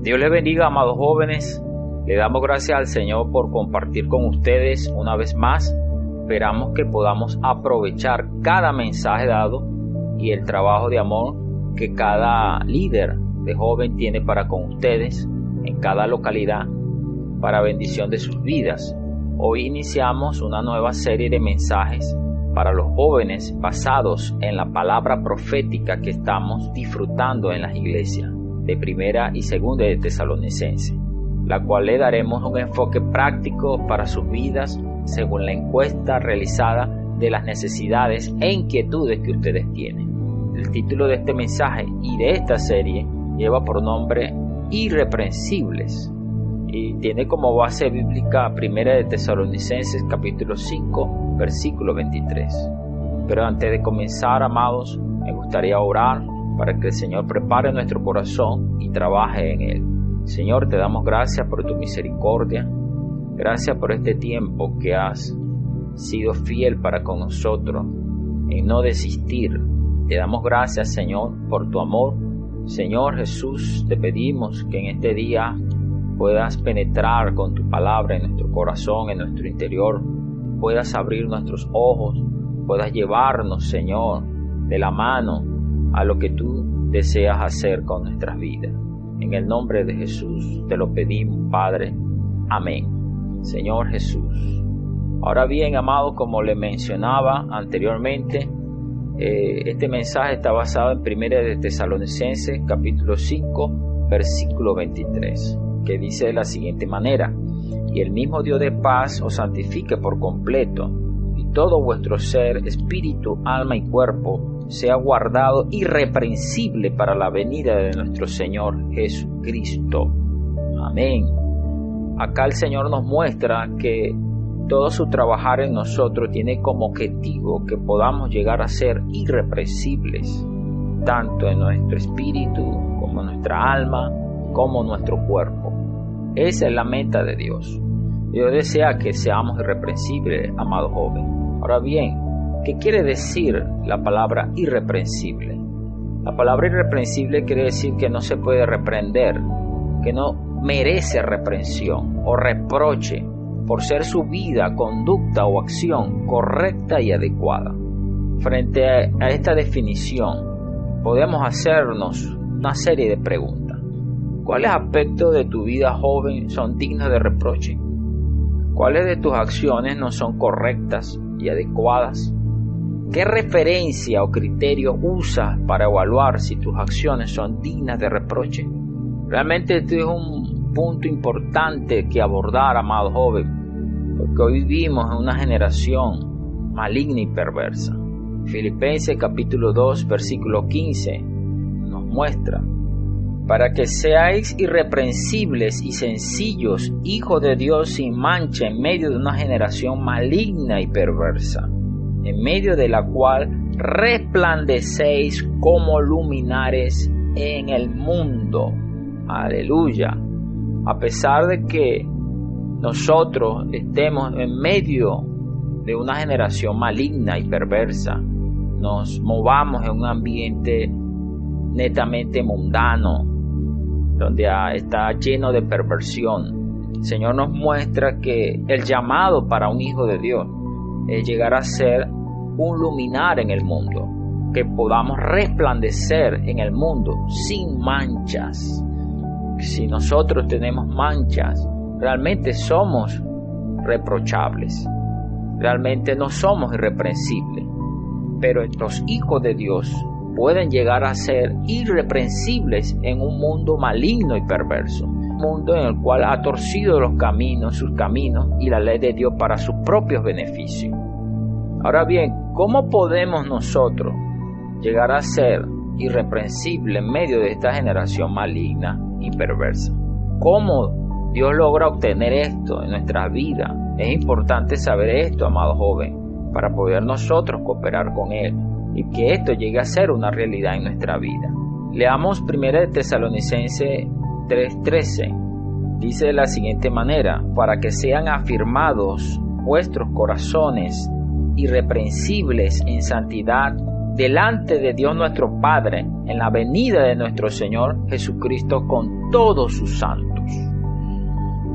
Dios les bendiga, amados jóvenes. Le damos gracias al Señor por compartir con ustedes una vez más. Esperamos que podamos aprovechar cada mensaje dado y el trabajo de amor que cada líder de joven tiene para con ustedes en cada localidad para bendición de sus vidas. Hoy iniciamos una nueva serie de mensajes para los jóvenes basados en la palabra profética que estamos disfrutando en las iglesias de Primera y Segunda de Tesalonicenses, la cual le daremos un enfoque práctico para sus vidas según la encuesta realizada de las necesidades e inquietudes que ustedes tienen. El título de este mensaje y de esta serie lleva por nombre Irreprensibles y tiene como base bíblica Primera de Tesalonicenses capítulo 5 versículo 23. Pero antes de comenzar, amados, me gustaría orar para que el Señor prepare nuestro corazón y trabaje en él. Señor, te damos gracias por tu misericordia. Gracias por este tiempo que has sido fiel para con nosotros en no desistir. Te damos gracias, Señor, por tu amor. Señor Jesús, te pedimos que en este día puedas penetrar con tu palabra en nuestro corazón, en nuestro interior. Puedas abrir nuestros ojos, puedas llevarnos, Señor, de la mano a lo que tú deseas hacer con nuestras vidas. En el nombre de Jesús te lo pedimos, Padre. Amén. Señor Jesús. Ahora bien, amados, como le mencionaba anteriormente, este mensaje está basado en Primera de Tesalonicenses capítulo 5 versículo 23, que dice de la siguiente manera: y el mismo Dios de paz os santifique por completo, y todo vuestro ser, espíritu, alma y cuerpo sea guardado irreprensible para la venida de nuestro Señor Jesucristo. Amén. Acá el Señor nos muestra que todo su trabajar en nosotros tiene como objetivo que podamos llegar a ser irreprensibles, tanto en nuestro espíritu, como en nuestra alma, como en nuestro cuerpo. Esa es la meta de Dios. Dios desea que seamos irreprensibles, amado joven. Ahora bien, ¿qué quiere decir la palabra irreprensible? La palabra irreprensible quiere decir que no se puede reprender, que no merece reprensión o reproche por ser su vida, conducta o acción correcta y adecuada. Frente a esta definición, podemos hacernos una serie de preguntas. ¿Cuáles aspectos de tu vida joven son dignos de reproche? ¿Cuáles de tus acciones no son correctas y adecuadas? ¿Qué referencia o criterio usas para evaluar si tus acciones son dignas de reproche? Realmente este es un punto importante que abordar, amado joven, porque hoy vivimos en una generación maligna y perversa. Filipenses capítulo 2 versículo 15 nos muestra: para que seáis irreprensibles y sencillos, hijos de Dios sin mancha, en medio de una generación maligna y perversa, en medio de la cual resplandecéis como luminares en el mundo. Aleluya. A pesar de que nosotros estemos en medio de una generación maligna y perversa, nos movamos en un ambiente netamente mundano, donde está lleno de perversión, el Señor nos muestra que el llamado para un hijo de Dios es llegar a ser un luminar en el mundo, que podamos resplandecer en el mundo sin manchas. Si nosotros tenemos manchas, realmente somos reprochables, realmente no somos irreprensibles, pero los hijos de Dios pueden llegar a ser irreprensibles en un mundo maligno y perverso, un mundo en el cual ha torcido sus caminos y la ley de Dios para sus propios beneficios. Ahora bien, ¿cómo podemos nosotros llegar a ser irreprensibles en medio de esta generación maligna y perversa? ¿Cómo Dios logra obtener esto en nuestra vida? Es importante saber esto, amado joven, para poder nosotros cooperar con Él y que esto llegue a ser una realidad en nuestra vida. Leamos 1 de Tesalonicenses 3:13. Dice de la siguiente manera: para que sean afirmados vuestros corazones irreprensibles en santidad delante de Dios nuestro Padre en la venida de nuestro Señor Jesucristo con todos sus santos.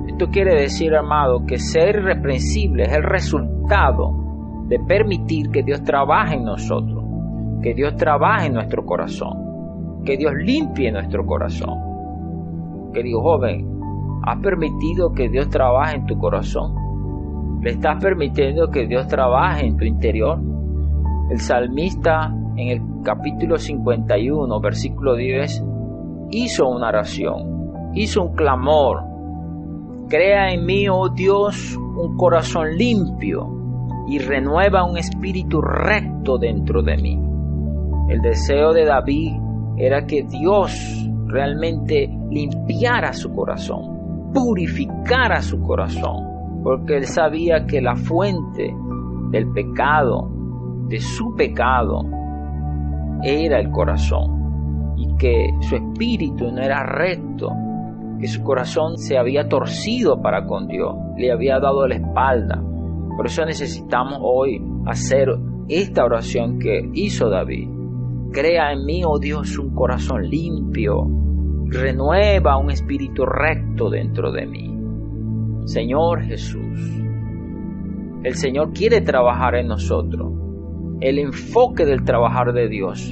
Esto quiere decir, amado, que ser irreprensible es el resultado de permitir que Dios trabaje en nosotros, que Dios trabaje en nuestro corazón, que Dios limpie nuestro corazón. Querido joven, ¿has permitido que Dios trabaje en tu corazón? ¿Le estás permitiendo que Dios trabaje en tu interior? El salmista en el capítulo 51, versículo 10, hizo una oración, hizo un clamor. Crea en mí, oh Dios, un corazón limpio y renueva un espíritu recto dentro de mí. El deseo de David era que Dios realmente limpiara su corazón, purificara su corazón, porque él sabía que la fuente del pecado, de su pecado, era el corazón, y que su espíritu no era recto, que su corazón se había torcido para con Dios, le había dado la espalda. Por eso necesitamos hoy hacer esta oración que hizo David. Crea en mí, oh Dios, un corazón limpio, renueva un espíritu recto dentro de mí. Señor Jesús, el Señor quiere trabajar en nosotros. El enfoque del trabajar de Dios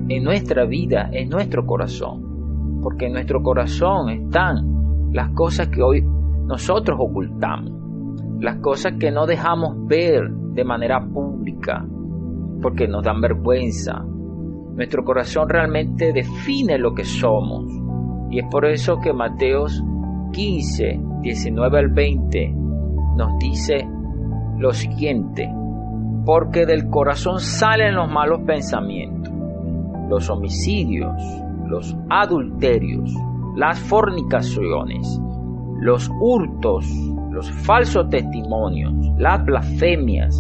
en nuestra vida, en nuestro corazón, porque en nuestro corazón están las cosas que hoy nosotros ocultamos, las cosas que no dejamos ver de manera pública, porque nos dan vergüenza. Nuestro corazón realmente define lo que somos, y es por eso que Mateos 15, 19 al 20 nos dice lo siguiente: porque del corazón salen los malos pensamientos, los homicidios, los adulterios, las fornicaciones, los hurtos, los falsos testimonios, las blasfemias.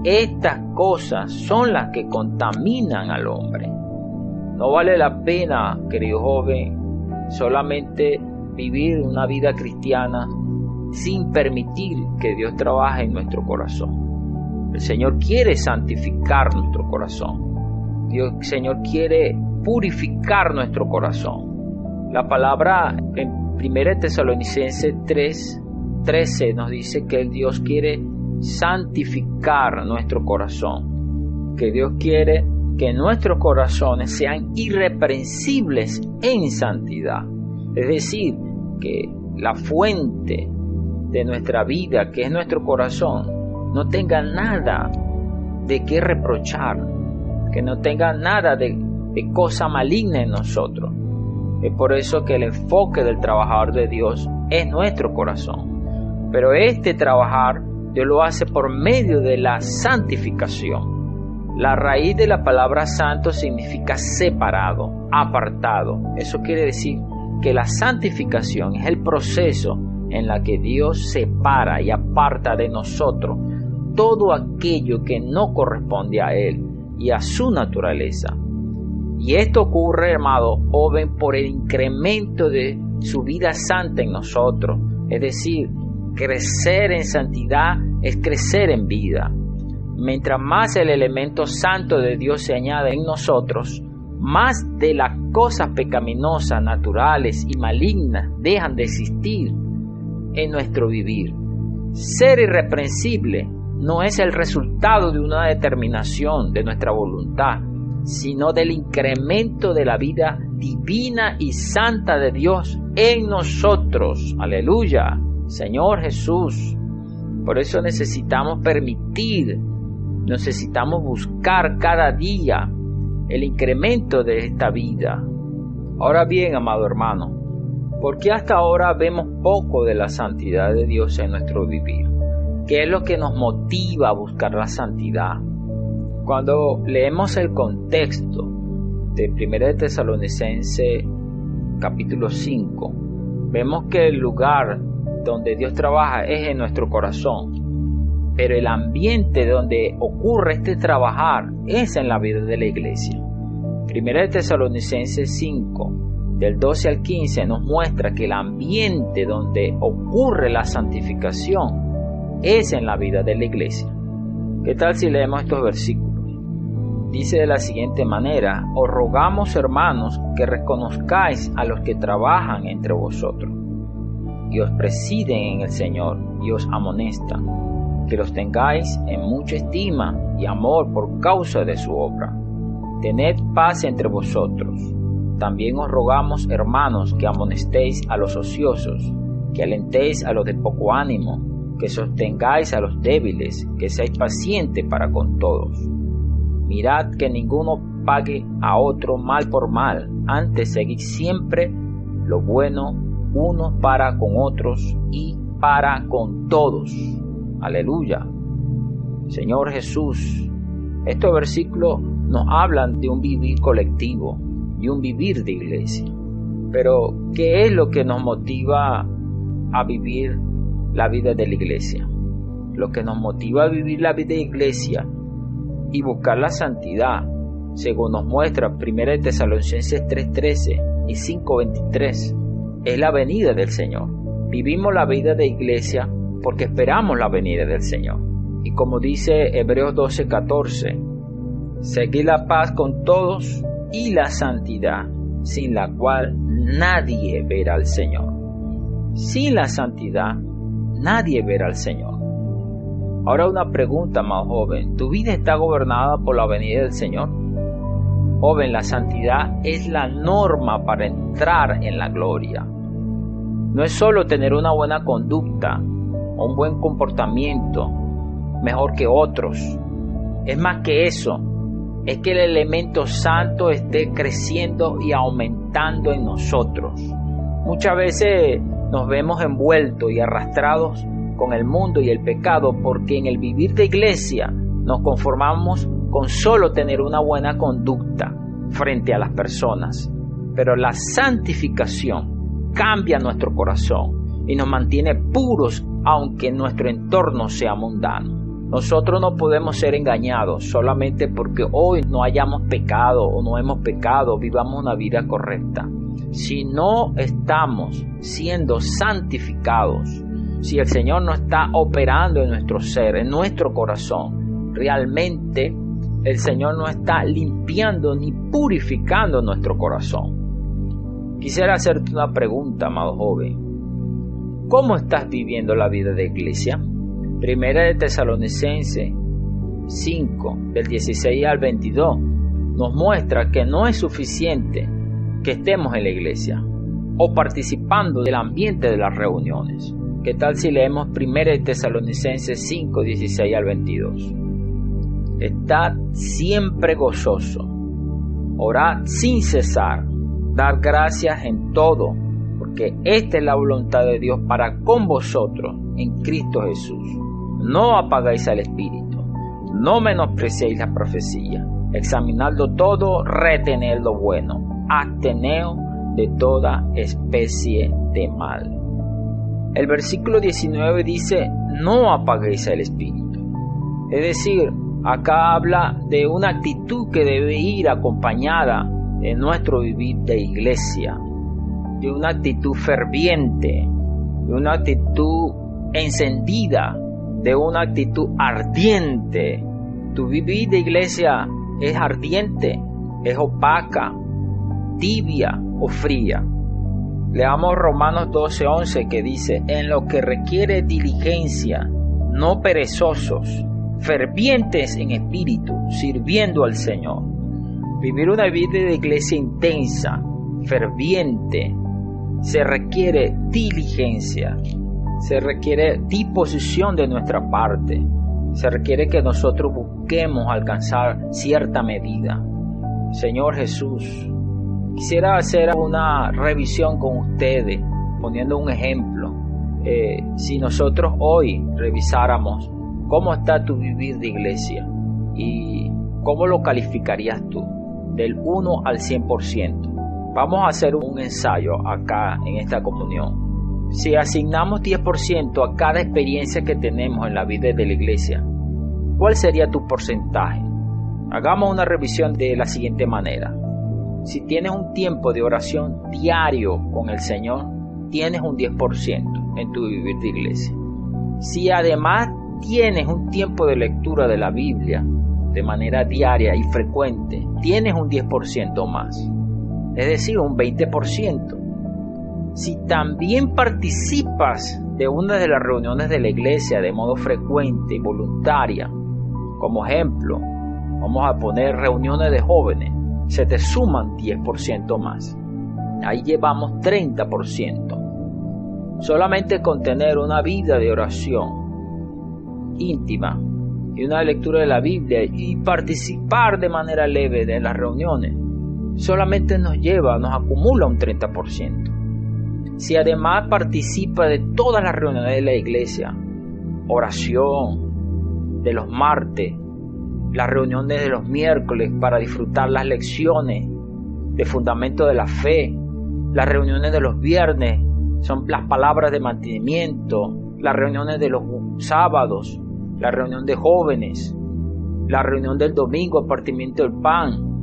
Estas cosas son las que contaminan al hombre. No vale la pena, querido joven, solamente vivir una vida cristiana sin permitir que Dios trabaje en nuestro corazón. El Señor quiere santificar nuestro corazón. El Señor quiere purificar nuestro corazón. La palabra en 1 Tesalonicenses 3:13 nos dice que el Dios quiere santificar nuestro corazón, que Dios quiere que nuestros corazones sean irreprensibles en santidad. Es decir, que la fuente de nuestra vida, que es nuestro corazón, no tenga nada de qué reprochar, que no tenga nada de cosa maligna en nosotros. Es por eso que el enfoque del trabajador de Dios es nuestro corazón. Pero este trabajar Dios lo hace por medio de la santificación. La raíz de la palabra santo significa separado, apartado. Eso quiere decir que la santificación es el proceso en la que Dios separa y aparta de nosotros todo aquello que no corresponde a Él y a su naturaleza. Y esto ocurre, amado joven, por el incremento de su vida santa en nosotros. Es decir, crecer en santidad es crecer en vida. Mientras más el elemento santo de Dios se añade en nosotros, más de las cosas pecaminosas, naturales y malignas dejan de existir en nuestro vivir. Ser irreprensible no es el resultado de una determinación de nuestra voluntad, sino del incremento de la vida divina y santa de Dios en nosotros. Aleluya, Señor Jesús. Por eso necesitamos necesitamos buscar cada día el incremento de esta vida. Ahora bien, amado hermano, ¿por qué hasta ahora vemos poco de la santidad de Dios en nuestro vivir? ¿Qué es lo que nos motiva a buscar la santidad? Cuando leemos el contexto de 1 Tesalonicenses capítulo 5, vemos que el lugar donde Dios trabaja es en nuestro corazón, pero el ambiente donde ocurre este trabajar es en la vida de la iglesia. 1 Tesalonicenses 5, del 12 al 15, nos muestra que el ambiente donde ocurre la santificación es en la vida de la iglesia. ¿Qué tal si leemos estos versículos? dice de la siguiente manera: os rogamos, hermanos, que reconozcáis a los que trabajan entre vosotros y os presiden en el Señor y os amonestan, que los tengáis en mucha estima y amor por causa de su obra. Tened paz entre vosotros. También os rogamos, hermanos, que amonestéis a los ociosos, que alentéis a los de poco ánimo, que sostengáis a los débiles, que seáis pacientes para con todos. Mirad que ninguno pague a otro mal por mal, antes seguid siempre lo bueno unos para con otros y para con todos. Aleluya. Señor Jesús, estos versículos nos hablan de un vivir colectivo y un vivir de iglesia. Pero, ¿qué es lo que nos motiva a vivir la vida de la iglesia? Lo que nos motiva a vivir la vida de iglesia y buscar la santidad, según nos muestra 1 Tesalonicenses 3:13 y 5:23, es la venida del Señor. Vivimos la vida de iglesia porque esperamos la venida del Señor. Y como dice Hebreos 12:14, seguid la paz con todos y la santidad, sin la cual nadie verá al Señor. Sin la santidad, nadie verá al Señor. Ahora una pregunta, más joven: ¿tu vida está gobernada por la venida del Señor? Joven, la santidad es la norma para entrar en la gloria. No es solo tener una buena conducta o un buen comportamiento mejor que otros. Es más que eso. Es que el elemento santo esté creciendo y aumentando en nosotros. Muchas veces nos vemos envueltos y arrastrados con el mundo y el pecado porque en el vivir de iglesia nos conformamos con solo tener una buena conducta frente a las personas. Pero la santificación cambia nuestro corazón y nos mantiene puros aunque nuestro entorno sea mundano. Nosotros no podemos ser engañados solamente porque hoy no hayamos pecado o no hemos pecado, vivamos una vida correcta. Si no estamos siendo santificados, si el Señor no está operando en nuestro ser, en nuestro corazón, realmente el Señor no está limpiando ni purificando nuestro corazón. Quisiera hacerte una pregunta, amado joven. ¿Cómo estás viviendo la vida de iglesia? 1 Tesalonicenses 5, del 16 al 22, nos muestra que no es suficiente que estemos en la iglesia o participando del ambiente de las reuniones. ¿Qué tal si leemos 1 Tesalonicenses 5, 16 al 22? Estad siempre gozoso, orad sin cesar, dar gracias en todo, porque esta es la voluntad de Dios para con vosotros en Cristo Jesús. No apagáis al Espíritu, no menospreciéis la profecía, examinadlo todo, retened lo bueno, absteneos de toda especie de mal. El versículo 19 dice: no apaguéis al Espíritu. Es decir, acá habla de una actitud que debe ir acompañada en nuestro vivir de iglesia, de una actitud ferviente, de una actitud encendida, de una actitud ardiente. Tu vivir de iglesia es ardiente, es opaca, tibia o fría. Leamos Romanos 12:11 que dice: en lo que requiere diligencia, no perezosos, fervientes en espíritu, sirviendo al Señor. Vivir una vida de iglesia intensa, ferviente, se requiere diligencia, se requiere disposición de nuestra parte, se requiere que nosotros busquemos alcanzar cierta medida. Señor Jesús, quisiera hacer una revisión con ustedes, poniendo un ejemplo. Si nosotros hoy revisáramos cómo está tu vivir de iglesia y cómo lo calificarías tú, del 1 al 100%. Vamos a hacer un ensayo acá en esta comunión. Si asignamos 10% a cada experiencia que tenemos en la vida de la iglesia, ¿cuál sería tu porcentaje? Hagamos una revisión de la siguiente manera. Si tienes un tiempo de oración diario con el Señor, tienes un 10% en tu vivir de iglesia. Si además tienes un tiempo de lectura de la Biblia, de manera diaria y frecuente, tienes un 10% más, es decir, un 20%. Si también participas de una de las reuniones de la iglesia de modo frecuente y voluntaria, como ejemplo, vamos a poner reuniones de jóvenes, se te suman 10% más. Ahí llevamos 30%. Solamente con tener una vida de oración íntima y una lectura de la Biblia y participar de manera leve de las reuniones, solamente nos acumula un 30%. Si además participa de todas las reuniones de la iglesia, oración de los martes, las reuniones de los miércoles para disfrutar las lecciones de fundamento de la fe, las reuniones de los viernes son las palabras de mantenimiento, las reuniones de los sábados, la reunión de jóvenes, la reunión del domingo, el partimiento del pan,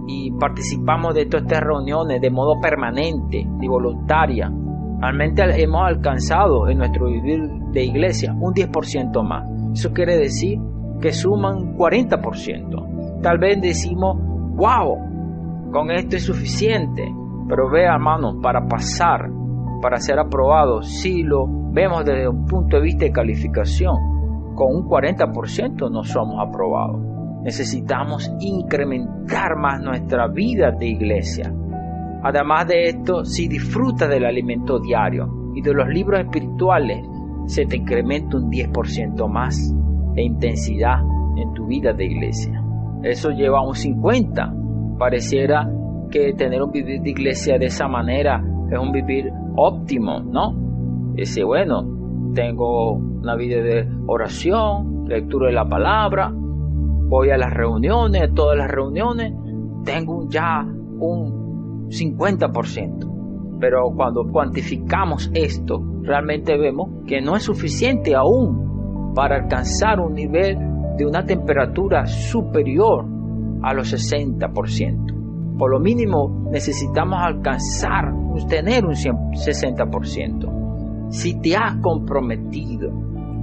y participamos de todas estas reuniones de modo permanente y voluntaria. Realmente hemos alcanzado en nuestro vivir de iglesia un 10% más. Eso quiere decir que suman 40%. Tal vez decimos, wow, con esto es suficiente. Pero vea, hermano, para pasar, para ser aprobado, si lo vemos desde un punto de vista de calificación, con un 40% no somos aprobados. Necesitamos incrementar más nuestra vida de iglesia. Además de esto, si disfrutas del alimento diario y de los libros espirituales, se te incrementa un 10% más de intensidad en tu vida de iglesia. Eso lleva a un 50%. Pareciera que tener un vivir de iglesia de esa manera es un vivir óptimo, ¿no? Dice, bueno, tengo una vida de oración, lectura de la palabra, voy a las reuniones, todas las reuniones, tengo ya un 50%. Pero cuando cuantificamos esto, realmente vemos que no es suficiente aún para alcanzar un nivel de una temperatura superior a los 60%. Por lo mínimo necesitamos tener un 60%. Si te has comprometido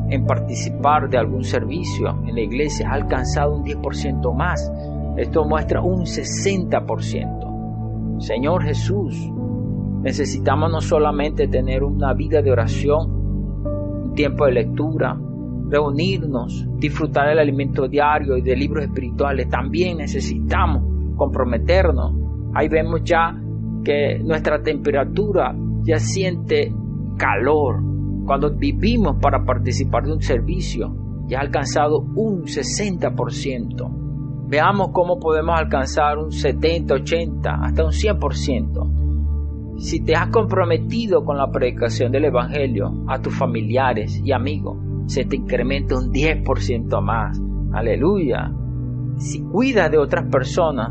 en participar de algún servicio en la iglesia, has alcanzado un 10% más. Esto muestra un 60%. Señor Jesús, necesitamos no solamente tener una vida de oración, un tiempo de lectura, reunirnos, disfrutar del alimento diario y de libros espirituales. También necesitamos comprometernos. Ahí vemos ya que nuestra temperatura ya siente calor. Cuando vivimos para participar de un servicio, ya ha alcanzado un 60%. Veamos cómo podemos alcanzar un 70, 80, hasta un 100%. Si te has comprometido con la predicación del Evangelio a tus familiares y amigos, se te incrementa un 10% más. Aleluya. Si cuidas de otras personas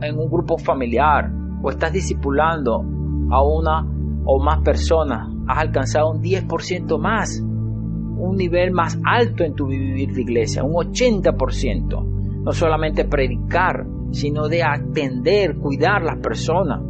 en un grupo familiar o estás discipulando a una o más personas, has alcanzado un 10% más, un nivel más alto en tu vivir de iglesia, un 80%. No solamente predicar, sino de atender, cuidar las personas.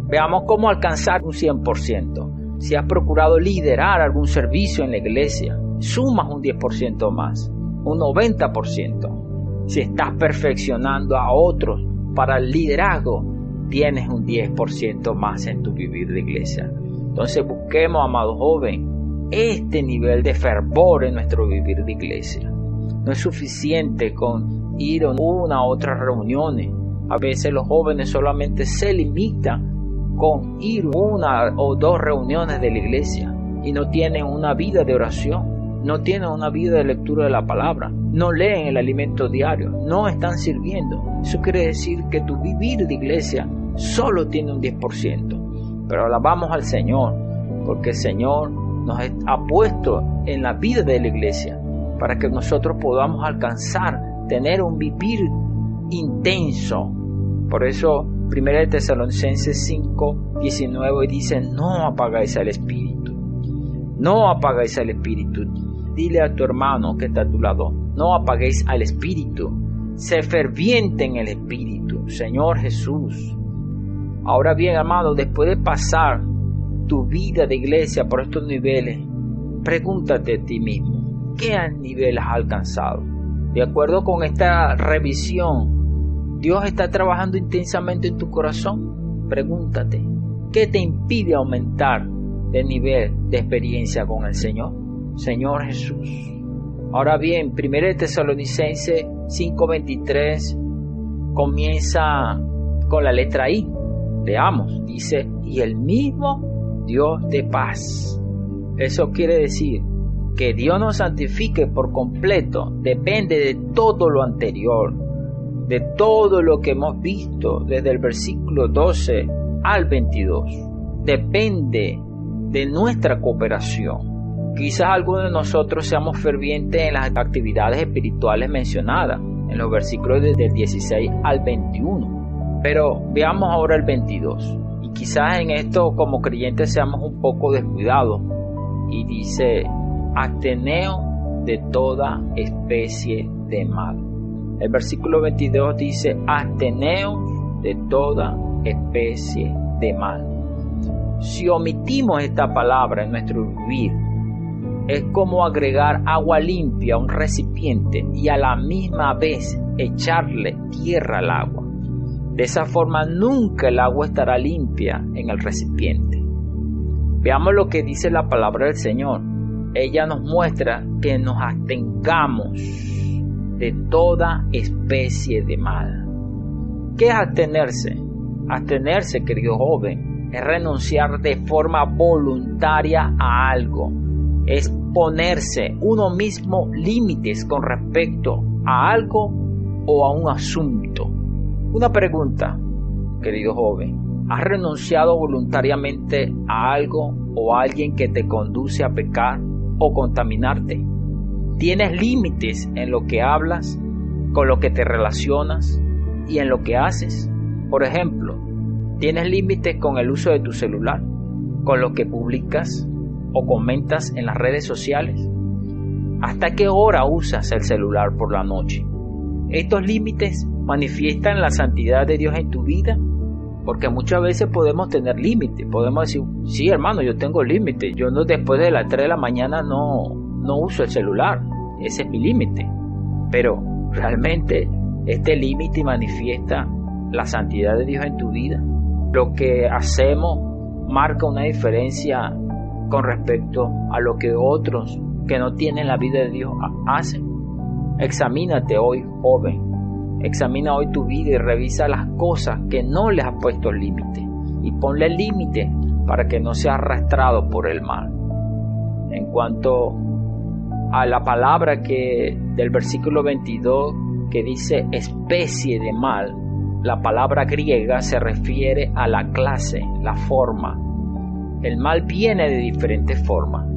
Veamos cómo alcanzar un 100%. Si has procurado liderar algún servicio en la iglesia, sumas un 10% más, un 90%. Si estás perfeccionando a otros para el liderazgo, tienes un 10% más en tu vivir de iglesia. Entonces busquemos, amado joven, este nivel de fervor en nuestro vivir de iglesia. No es suficiente con ir a una u otra reuniones. A veces los jóvenes solamente se limitan con ir una o dos reuniones de la iglesia y no tienen una vida de oración, no tienen una vida de lectura de la palabra, no leen el alimento diario, no están sirviendo. Eso quiere decir que tu vivir de iglesia solo tiene un 10%. Pero alabamos al Señor, porque el Señor nos ha puesto en la vida de la iglesia para que nosotros podamos alcanzar, tener un vivir intenso. Por eso 1 Tesalonicenses 5:19 dice: no apagáis al Espíritu, no apagáis al Espíritu. Dile a tu hermano que está a tu lado: no apaguéis al Espíritu, sé ferviente en el Espíritu. Señor Jesús. Ahora bien, hermano, después de pasar tu vida de iglesia por estos niveles, pregúntate a ti mismo: ¿qué nivel has alcanzado? De acuerdo con esta revisión, ¿Dios está trabajando intensamente en tu corazón? Pregúntate, ¿qué te impide aumentar el nivel de experiencia con el Señor? Señor Jesús. Ahora bien, 1 Tesalonicenses 5:23 comienza con la letra I. Leamos, dice, y el mismo Dios de paz. Eso quiere decir que Dios nos santifique por completo depende de todo lo anterior, de todo lo que hemos visto desde el versículo 12 al 22. Depende de nuestra cooperación. Quizás algunos de nosotros seamos fervientes en las actividades espirituales mencionadas en los versículos desde el 16 al 21. Pero veamos ahora el 22. Y quizás en esto como creyentes seamos un poco descuidados. Y dice, absteneos de toda especie de mal. El versículo 22 dice, absteneos de toda especie de mal. Si omitimos esta palabra en nuestro vivir, es como agregar agua limpia a un recipiente y a la misma vez echarle tierra al agua. De esa forma nunca el agua estará limpia en el recipiente. Veamos lo que dice la palabra del Señor. Ella nos muestra que nos abstengamos de toda especie de mal. ¿Qué es abstenerse? Abstenerse, querido joven, es renunciar de forma voluntaria a algo. Es ponerse uno mismo límites con respecto a algo o a un asunto. Una pregunta, querido joven. ¿Has renunciado voluntariamente a algo o a alguien que te conduce a pecar o contaminarte? ¿Tienes límites en lo que hablas, con lo que te relacionas y en lo que haces? Por ejemplo, ¿tienes límites con el uso de tu celular, con lo que publicas o comentas en las redes sociales? ¿Hasta qué hora usas el celular por la noche? ¿Estos límites manifiestan la santidad de Dios en tu vida? Porque muchas veces podemos tener límites. Podemos decir, sí hermano, yo tengo límites. Yo no después de las 3 de la mañana no uso el celular. Ese es mi límite. Pero realmente este límite manifiesta la santidad de Dios en tu vida. Lo que hacemos marca una diferencia con respecto a lo que otros que no tienen la vida de Dios hacen. Examínate hoy, joven. Examina hoy tu vida y revisa las cosas que no les has puesto límite y ponle límite para que no sea arrastrado por el mal. En cuanto a la palabra que del versículo 22 que dice especie de mal, la palabra griega se refiere a la clase, la forma. El mal viene de diferentes formas.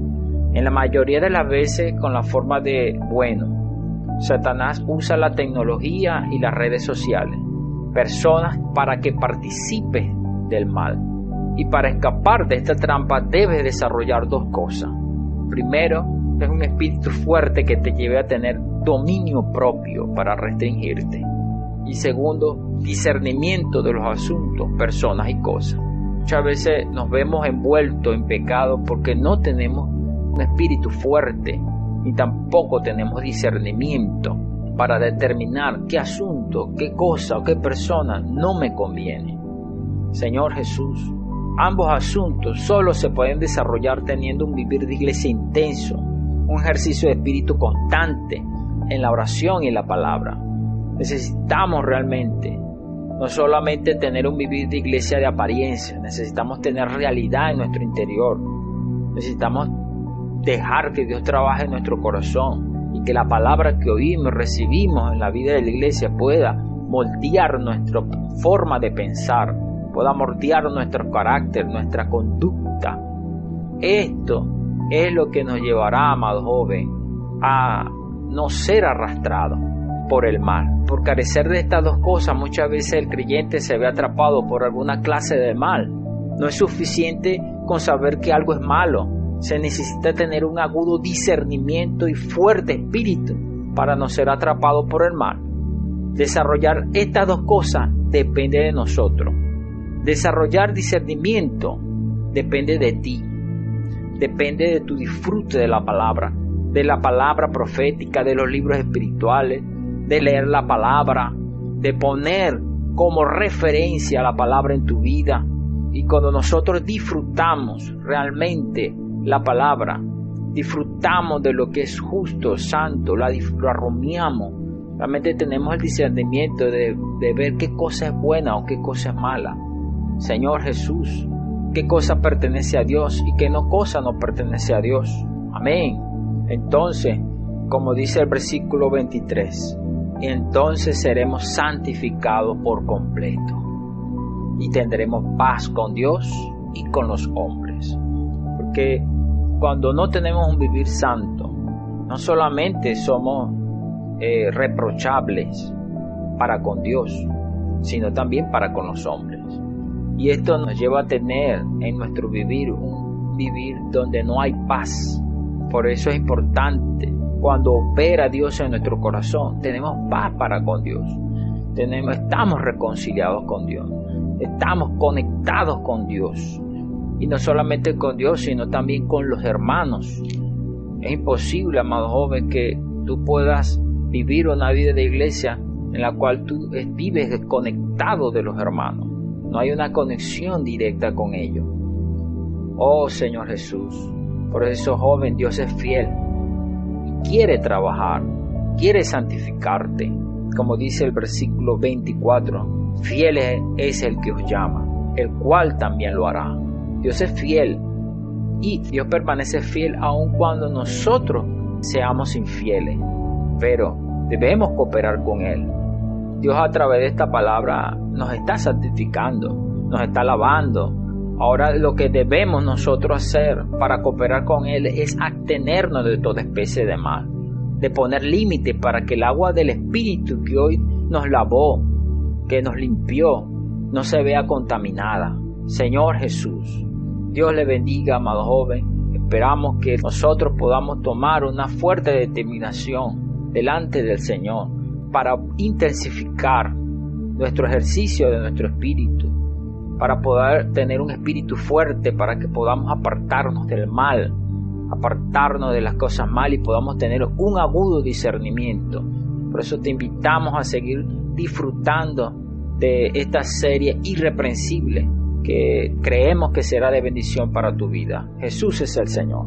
En la mayoría de las veces con la forma de bueno. Satanás usa la tecnología y las redes sociales, personas para que participes del mal. Y para escapar de esta trampa debes desarrollar dos cosas. Primero, es un espíritu fuerte que te lleve a tener dominio propio para restringirte. Y segundo, discernimiento de los asuntos, personas y cosas. Muchas veces nos vemos envueltos en pecado porque no tenemos un espíritu fuerte ni tampoco tenemos discernimiento para determinar qué asunto, qué cosa o qué persona no me conviene. Señor Jesús, ambos asuntos solo se pueden desarrollar teniendo un vivir de iglesia intenso, un ejercicio de espíritu constante en la oración y en la palabra. Necesitamos realmente no solamente tener un vivir de iglesia de apariencia, necesitamos tener realidad en nuestro interior. Necesitamos dejar que Dios trabaje en nuestro corazón y que la palabra que oímos y recibimos en la vida de la iglesia pueda moldear nuestra forma de pensar, pueda moldear nuestro carácter, nuestra conducta. Esto es lo que nos llevará, amado joven, a no ser arrastrado por el mal. Por carecer de estas dos cosas, muchas veces el creyente se ve atrapado por alguna clase de mal. No es suficiente con saber que algo es malo. Se necesita tener un agudo discernimiento y fuerte espíritu para no ser atrapado por el mal. Desarrollar estas dos cosas depende de nosotros. Desarrollar discernimiento depende de ti. Depende de tu disfrute de la palabra. de la palabra profética, de los libros espirituales, de leer la palabra, de poner como referencia la palabra en tu vida. Y cuando nosotros disfrutamos realmente la palabra, disfrutamos de lo que es justo, santo, la rumiamos, realmente tenemos el discernimiento de ver qué cosa es buena o qué cosa es mala. Señor Jesús, qué cosa pertenece a Dios y qué cosa no pertenece a Dios. Amén. Entonces, como dice el versículo 23, entonces seremos santificados por completo y tendremos paz con Dios y con los hombres. Porque cuando no tenemos un vivir santo, no solamente somos reprochables para con Dios, sino también para con los hombres. Y esto nos lleva a tener en nuestro vivir un vivir donde no hay paz. Por eso es importante, cuando opera Dios en nuestro corazón, tenemos paz para con Dios. Estamos reconciliados con Dios. Estamos conectados con Dios. Y no solamente con Dios, sino también con los hermanos. Es imposible, amado joven, que tú puedas vivir una vida de iglesia en la cual tú vives desconectado de los hermanos. No hay una conexión directa con ellos. Oh Señor Jesús, por eso, joven, Dios es fiel y quiere trabajar, quiere santificarte. Como dice el versículo 24, fiel es el que os llama, el cual también lo hará. Dios es fiel y Dios permanece fiel aun cuando nosotros seamos infieles, pero debemos cooperar con Él. Dios, a través de esta palabra, nos está santificando, nos está lavando. Ahora lo que debemos nosotros hacer para cooperar con Él es abstenernos de toda especie de mal, de poner límites para que el agua del Espíritu que hoy nos lavó, que nos limpió, no se vea contaminada. Señor Jesús, Dios le bendiga, amado joven. Esperamos que nosotros podamos tomar una fuerte determinación delante del Señor para intensificar nuestro ejercicio de nuestro espíritu, para poder tener un espíritu fuerte, para que podamos apartarnos del mal, apartarnos de las cosas malas y podamos tener un agudo discernimiento. Por eso te invitamos a seguir disfrutando de esta serie irreprensible que creemos que será de bendición para tu vida. Jesús es el Señor.